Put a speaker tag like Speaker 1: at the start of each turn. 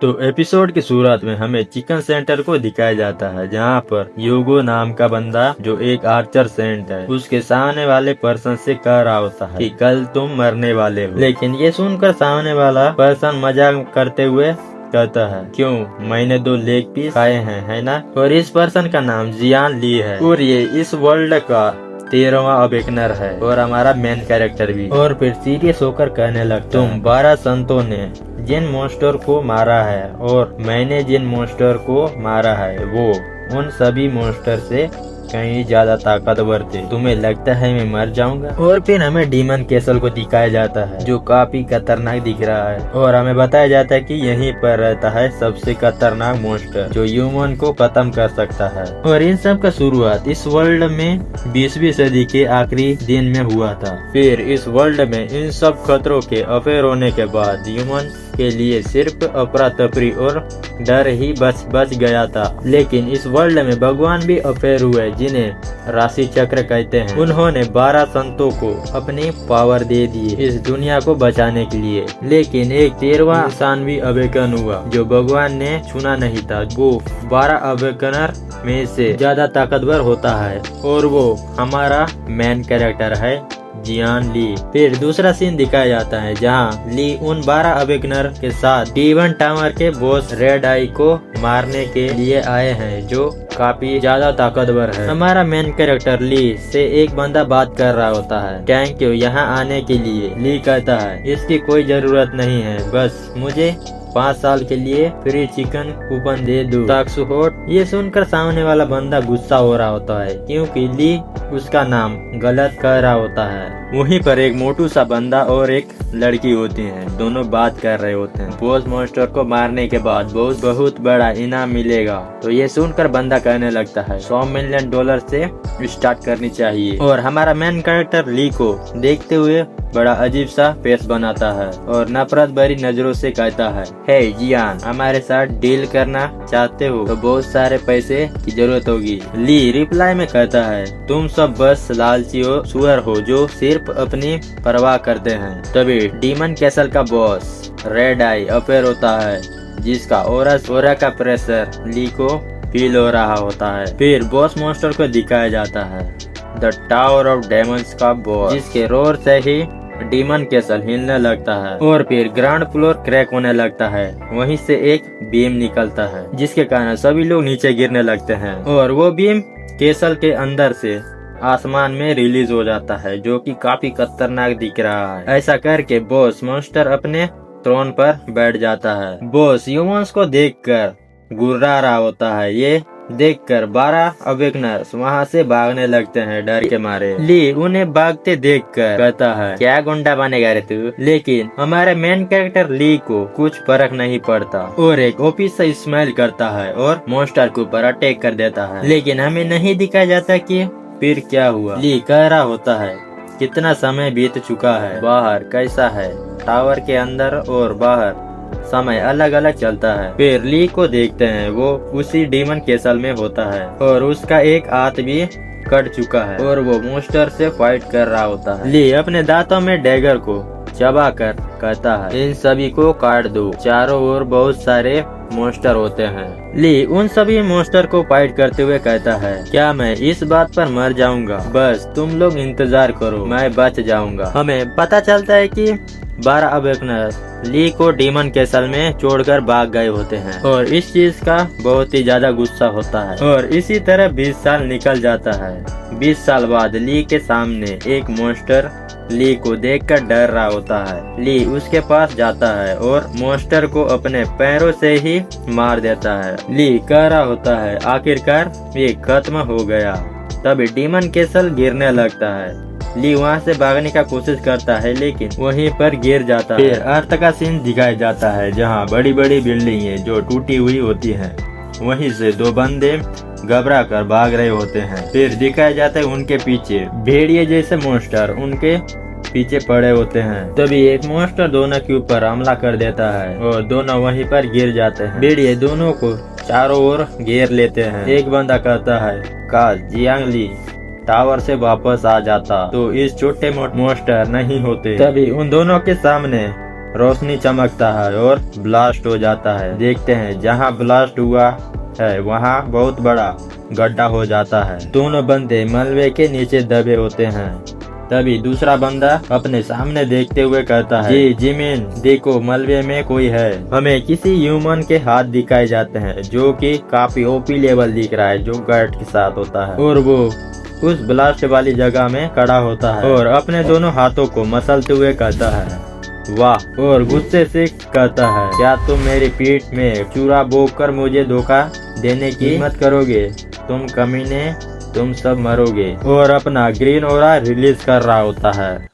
Speaker 1: तो एपिसोड की शुरुआत में हमें चिकन सेंटर को दिखाया जाता है, जहाँ पर योगो नाम का बंदा जो एक आर्चर सेंट है उसके सामने वाले पर्सन से कह रहा होता है कि कल तुम मरने वाले हो। लेकिन ये सुनकर सामने वाला पर्सन मजाक करते हुए कहता है, क्यों, मैंने 2 लेग पीस खाए हैं, है ना। और इस पर्सन का नाम जियान ली है और ये इस वर्ल्ड का 13वां अवेकनर है और हमारा मेन कैरेक्टर भी। और फिर सीरियस होकर कहने लगता, तुम 12 संतों ने जिन मॉन्स्टर को मारा है और मैंने जिन मॉन्स्टर को मारा है वो उन सभी मॉन्स्टर से कहीं ज्यादा ताकतवर थे। तुम्हें लगता है मैं मर जाऊंगा। और फिर हमें डीमन कैसल को दिखाया जाता है जो काफी खतरनाक दिख रहा है और हमें बताया जाता है कि यहीं पर रहता है सबसे खतरनाक मॉन्स्टर जो ह्यूमन को खत्म कर सकता है। और इन सब का शुरुआत इस वर्ल्ड में 20वीं सदी के आखिरी दिन में हुआ था। फिर इस वर्ल्ड में इन सब खतरों के अफेयर होने के बाद ह्यूमन के लिए सिर्फ अफरा तफरी और डर ही बच गया था। लेकिन इस वर्ल्ड में भगवान भी अफेयर हुए जिन्हें राशि चक्र कहते हैं। उन्होंने 12 संतों को अपनी पावर दे दी इस दुनिया को बचाने के लिए। लेकिन एक 13वां इंसान भी अवेकन हुआ जो भगवान ने चुना नहीं था। वो 12 अवेकनर में से ज्यादा ताकतवर होता है और वो हमारा मेन कैरेक्टर है जियान ली। फिर दूसरा सीन दिखाया जाता है जहाँ ली उन 12 अवेकनर के साथ डीवन टावर के बॉस रेड आई को मारने के लिए आए हैं जो काफी ज्यादा ताकतवर है। हमारा मेन कैरेक्टर ली से एक बंदा बात कर रहा होता है, थैंक यू यहाँ आने के लिए। ली कहता है इसकी कोई जरूरत नहीं है, बस मुझे 5 साल के लिए फ्री चिकन कूपन दे दो। ताक्सुहोट ये सुनकर सामने वाला बंदा गुस्सा हो रहा होता है क्योंकि ली उसका नाम गलत कह रहा होता है। वहीं पर एक मोटू सा बंदा और एक लड़की होती है, दोनों बात कर रहे होते हैं। बॉस मॉन्स्टर को मारने के बाद बहुत बड़ा इनाम मिलेगा। तो ये सुनकर बंदा कहने लगता है $100 मिलियन से स्टार्ट करनी चाहिए। और हमारा मेन कैरेक्टर ली को देखते हुए बड़ा अजीब सा फेस बनाता है और नफरत भरी नजरों से कहता है, हे जियान, हमारे साथ डील करना चाहते हो तो बहुत सारे पैसे की जरूरत होगी। ली रिप्लाई में कहता है, तुम सब बस लालची हो, सुअर हो जो सिर्फ अपनी परवाह करते हैं। तभी डीमन कैसल का बॉस रेड आई अफेयर होता है जिसका ओरा का प्रेशर ली को फील हो रहा होता है। फिर बॉस मॉन्स्टर को दिखाया जाता है द टावर ऑफ डेमंस का बॉस, जिसके रोर से ही डीमन कैसल हिलने लगता है और फिर ग्राउंड फ्लोर क्रैक होने लगता है। वहीं से एक बीम निकलता है जिसके कारण सभी लोग नीचे गिरने लगते हैं और वो बीम कैसल के अंदर से आसमान में रिलीज हो जाता है जो कि काफी खतरनाक दिख रहा है। ऐसा करके बॉस मॉन्स्टर अपने थ्रोन पर बैठ जाता है। बॉस ह्यूमंस को देखकर गुर्रा रहा होता है। ये देखकर 12 अवेकनर्स वहाँ से भागने लगते हैं डर के मारे। ली उन्हें भागते देखकर कहता है, क्या गुंडा बनेगा रे तू। लेकिन हमारे मेन कैरेक्टर ली को कुछ फर्क नहीं पड़ता और एक ऑफिस से स्माइल करता है और मॉन्स्टर के ऊपर अटैक कर देता है। लेकिन हमें नहीं दिखाया जाता कि फिर क्या हुआ। ली कह रहा होता है, कितना समय बीत चुका है, बाहर कैसा है। टावर के अंदर और बाहर समय अलग अलग चलता है। फिर ली को देखते हैं, वो उसी डीमन कैसल में होता है और उसका एक हाथ भी कट चुका है और वो मॉन्स्टर से फाइट कर रहा होता है। ली अपने दांतों में डैगर को चबाकर कहता है, इन सभी को काट दो। चारों ओर बहुत सारे मॉन्स्टर होते हैं। ली उन सभी मॉन्स्टर को फाइट करते हुए कहता है, क्या मैं इस बात पर मर जाऊंगा? बस तुम लोग इंतजार करो, मैं बच जाऊंगा। हमें पता चलता है कि 12 अवेकनर्स ली को डीमन कैसल में छोड़कर भाग गए होते हैं और इस चीज का बहुत ही ज्यादा गुस्सा होता है। और इसी तरह 20 साल निकल जाता है। 20 साल बाद ली के सामने एक मॉन्स्टर ली को देखकर डर रहा होता है। ली उसके पास जाता है और मॉन्स्टर को अपने पैरों से ही मार देता है। ली कह रहा होता है, आखिरकार ये खत्म हो गया। तभी डीमन कैसल गिरने लगता है। ली वहाँ से भागने का कोशिश करता है लेकिन वहीं पर गिर जाता है। फिर अर्थ का सीन दिखाया जाता है जहाँ बड़ी बड़ी बिल्डिंगें जो टूटी हुई होती हैं। वहीं से 2 बंदे घबरा कर भाग रहे होते हैं। फिर दिखाया जाता है उनके पीछे भेड़िए जैसे मॉन्स्टर उनके पीछे पड़े होते हैं। तभी एक मॉन्स्टर दोनों के ऊपर हमला कर देता है और दोनों वहीं पर गिर जाते हैं। भेड़िए दोनों को चारों ओर घेर लेते हैं। एक बंदा कहता है, काश जियांग ली टावर से वापस आ जाता तो इस छोटे मॉन्स्टर नहीं होते। तभी उन दोनों के सामने रोशनी चमकता है और ब्लास्ट हो जाता है। देखते हैं जहाँ ब्लास्ट हुआ है वहाँ बहुत बड़ा गड्ढा हो जाता है। दोनों बंदे मलबे के नीचे दबे होते हैं। तभी दूसरा बंदा अपने सामने देखते हुए कहता है, जी जिमिन देखो मलबे में कोई है। हमें किसी ह्यूमन के हाथ दिखाए जाते हैं जो कि काफी ओपी लेवल दिख रहा है, जो गार्ड के साथ होता है और वो उस ब्लास्ट वाली जगह में खड़ा होता है और अपने दोनों हाथों को मसलते हुए कहता है वाह, और गुस्से से कहता है, क्या तुम मेरी पीठ में चूरा बोक कर मुझे धोखा देने की हिम्मत करोगे? तुम कमीने, तुम सब मरोगे। और अपना ग्रीन ऑरा रिलीज कर रहा होता है।